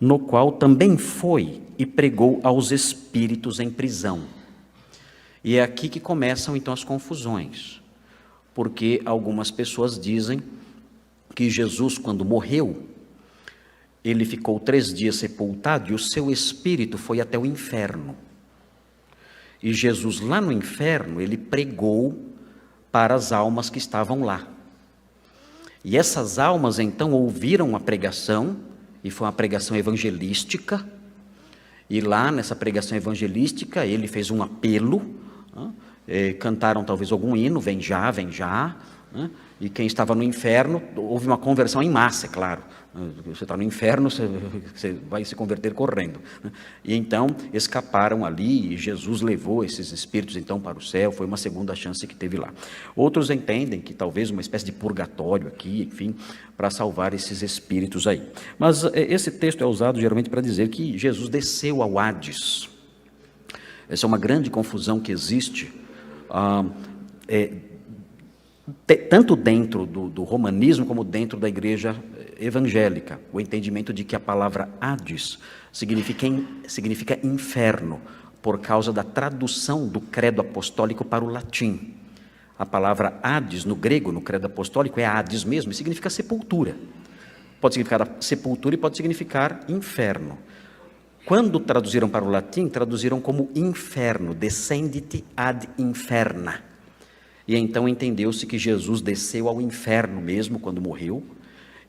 no qual também foi e pregou aos espíritos em prisão. E é aqui que começam então as confusões, porque algumas pessoas dizem que Jesus, quando morreu, ele ficou 3 dias sepultado e o seu espírito foi até o inferno. E Jesus lá no inferno, ele pregou para as almas que estavam lá. E essas almas então ouviram a pregação, e foi uma pregação evangelística, e lá nessa pregação evangelística ele fez um apelo, cantaram talvez algum hino, vem já, e quem estava no inferno, houve uma conversão em massa, é claro. Você está no inferno, você vai se converter correndo. E então escaparam ali, e Jesus levou esses espíritos então para o céu, foi uma segunda chance que teve lá. Outros entendem que talvez uma espécie de purgatório aqui, enfim, para salvar esses espíritos aí. Mas esse texto é usado geralmente para dizer que Jesus desceu ao Hades. Essa é uma grande confusão que existe, tanto dentro do romanismo como dentro da igreja evangélica, o entendimento de que a palavra Hades significa inferno, por causa da tradução do credo apostólico para o latim. A palavra Hades, no grego, no credo apostólico, é Hades mesmo, e significa sepultura. Pode significar sepultura e pode significar inferno. Quando traduziram para o latim, traduziram como inferno, descendit ad inferna. E então entendeu-se que Jesus desceu ao inferno mesmo, quando morreu,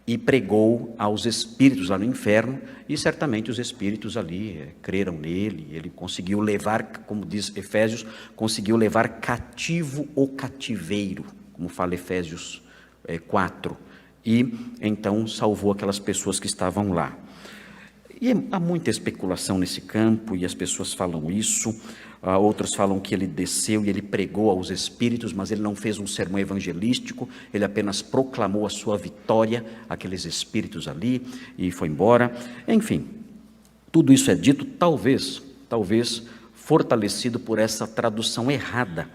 e pregou aos espíritos lá no inferno, e certamente os espíritos ali creram nele. Ele conseguiu levar, como diz Efésios, conseguiu levar cativo o cativeiro, como fala Efésios 4, e então salvou aquelas pessoas que estavam lá. E há muita especulação nesse campo, e as pessoas falam isso. Outros falam que ele desceu e ele pregou aos espíritos, mas ele não fez um sermão evangelístico, ele apenas proclamou a sua vitória àqueles espíritos ali e foi embora. Enfim, tudo isso é dito, talvez fortalecido por essa tradução errada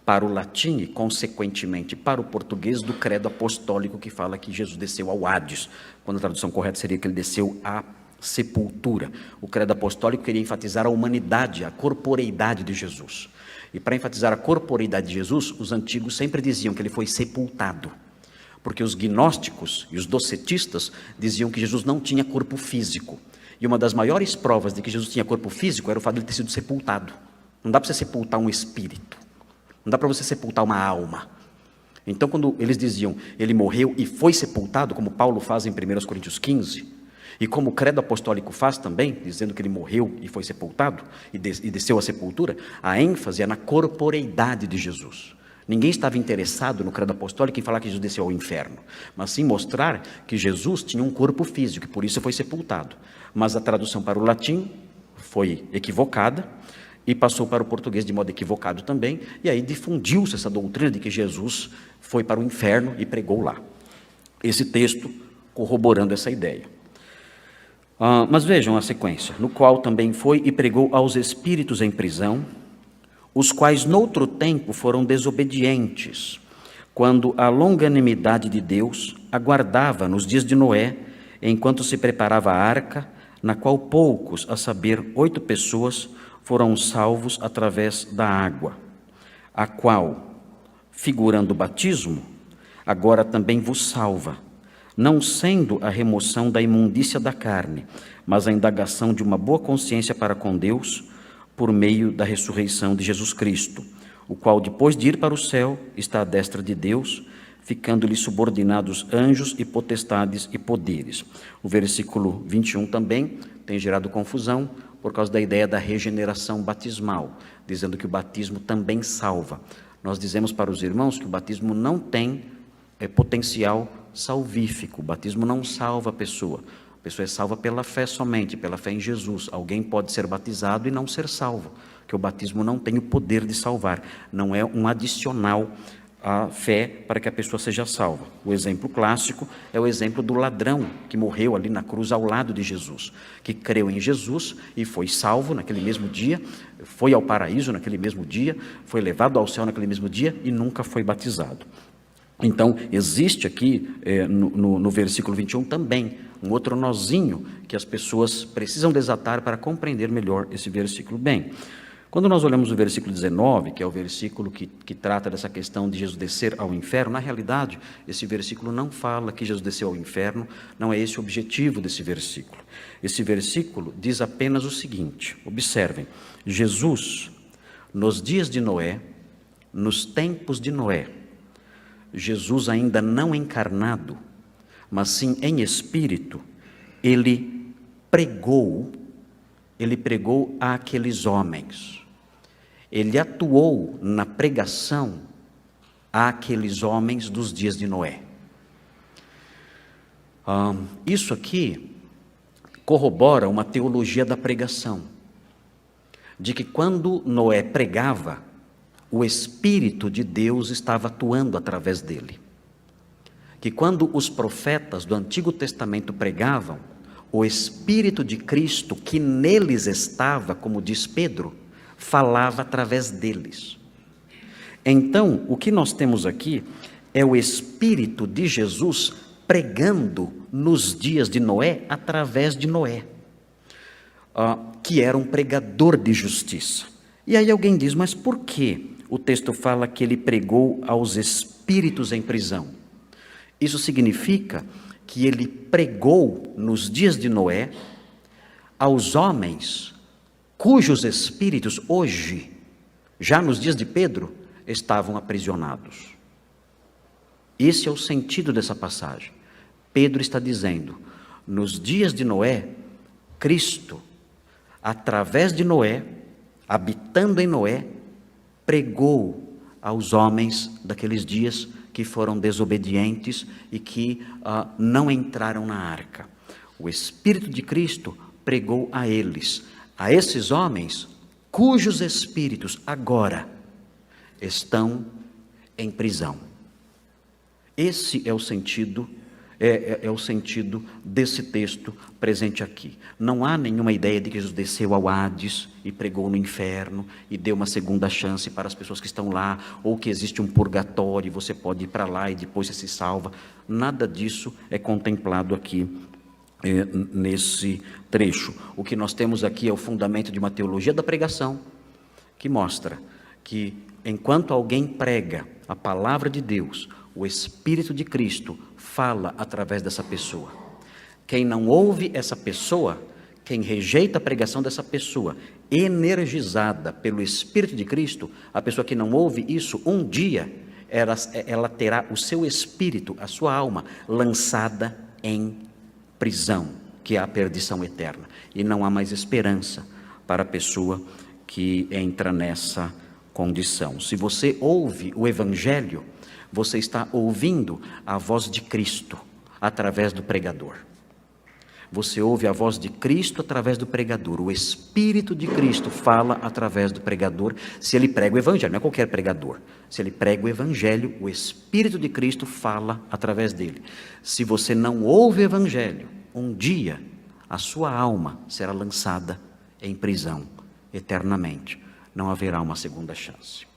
para o latim e, consequentemente, para o português do credo apostólico, que fala que Jesus desceu ao Hades, quando a tradução correta seria que ele desceu à sepultura. O credo apostólico queria enfatizar a humanidade, a corporeidade de Jesus. E para enfatizar a corporeidade de Jesus, os antigos sempre diziam que ele foi sepultado, porque os gnósticos e os docetistas diziam que Jesus não tinha corpo físico. E uma das maiores provas de que Jesus tinha corpo físico era o fato de ele ter sido sepultado. Não dá para você sepultar um espírito, não dá para você sepultar uma alma. Então, quando eles diziam ele morreu e foi sepultado, como Paulo faz em 1 Coríntios 15, e como o credo apostólico faz também, dizendo que ele morreu e foi sepultado, e desceu à sepultura, a ênfase é na corporeidade de Jesus. Ninguém estava interessado no credo apostólico em falar que Jesus desceu ao inferno, mas sim mostrar que Jesus tinha um corpo físico, e por isso foi sepultado. Mas a tradução para o latim foi equivocada, e passou para o português de modo equivocado também, e aí difundiu-se essa doutrina de que Jesus foi para o inferno e pregou lá. Esse texto corroborando essa ideia. Mas vejam a sequência, no qual também foi e pregou aos espíritos em prisão, os quais noutro tempo foram desobedientes, quando a longanimidade de Deus aguardava nos dias de Noé, enquanto se preparava a arca, na qual poucos, a saber, 8 pessoas, foram salvos através da água, a qual, figurando o batismo, agora também vos salva, não sendo a remoção da imundícia da carne, mas a indagação de uma boa consciência para com Deus, por meio da ressurreição de Jesus Cristo, o qual, depois de ir para o céu, está à destra de Deus, ficando-lhe subordinados anjos e potestades e poderes. O versículo 21 também tem gerado confusão, por causa da ideia da regeneração batismal, dizendo que o batismo também salva. Nós dizemos para os irmãos que o batismo não tem potencial salvífico. O batismo não salva a pessoa é salva pela fé somente, pela fé em Jesus. Alguém pode ser batizado e não ser salvo, que o batismo não tem o poder de salvar, não é um adicional à fé para que a pessoa seja salva. O exemplo clássico é o exemplo do ladrão que morreu ali na cruz ao lado de Jesus, que creu em Jesus e foi salvo naquele mesmo dia, foi ao paraíso naquele mesmo dia, foi levado ao céu naquele mesmo dia e nunca foi batizado. Então, existe aqui, no versículo 21 também, um outro nozinho que as pessoas precisam desatar para compreender melhor esse versículo bem. Quando nós olhamos o versículo 19, que é o versículo que trata dessa questão de Jesus descer ao inferno, na realidade, esse versículo não fala que Jesus desceu ao inferno, não é esse o objetivo desse versículo. Esse versículo diz apenas o seguinte, observem, Jesus, nos dias de Noé, nos tempos de Noé, Jesus ainda não encarnado, mas sim em espírito, ele pregou àqueles homens. Ele atuou na pregação àqueles homens dos dias de Noé. Isso aqui corrobora uma teologia da pregação, de que quando Noé pregava, o Espírito de Deus estava atuando através dele. Que quando os profetas do Antigo Testamento pregavam, o Espírito de Cristo que neles estava, como diz Pedro, falava através deles. Então, o que nós temos aqui é o Espírito de Jesus pregando nos dias de Noé, através de Noé, que era um pregador de justiça. E aí alguém diz, mas por que o texto fala que ele pregou aos espíritos em prisão? Isso significa que ele pregou nos dias de Noé aos homens cujos espíritos hoje, já nos dias de Pedro, estavam aprisionados. Esse é o sentido dessa passagem. Pedro está dizendo, nos dias de Noé, Cristo, através de Noé, habitando em Noé, pregou aos homens daqueles dias que foram desobedientes e que não entraram na arca. O Espírito de Cristo pregou a eles, a esses homens cujos espíritos agora estão em prisão. Esse é o sentido, é o sentido desse texto presente aqui. Não há nenhuma ideia de que Jesus desceu ao Hades e pregou no inferno e deu uma segunda chance para as pessoas que estão lá, ou que existe um purgatório e você pode ir para lá e depois você se salva. Nada disso é contemplado aqui nesse trecho. O que nós temos aqui é o fundamento de uma teologia da pregação, que mostra que enquanto alguém prega a palavra de Deus, o Espírito de Cristo fala através dessa pessoa. Quem não ouve essa pessoa, quem rejeita a pregação dessa pessoa, energizada pelo Espírito de Cristo, a pessoa que não ouve isso, um dia ela terá o seu espírito, a sua alma, lançada em prisão, que é a perdição eterna. E não há mais esperança para a pessoa que entra nessa condição. Se você ouve o Evangelho, você está ouvindo a voz de Cristo através do pregador. Você ouve a voz de Cristo através do pregador. O Espírito de Cristo fala através do pregador, se ele prega o Evangelho, não é qualquer pregador. Se ele prega o Evangelho, o Espírito de Cristo fala através dele. Se você não ouve o Evangelho, um dia a sua alma será lançada em prisão eternamente. Não haverá uma segunda chance.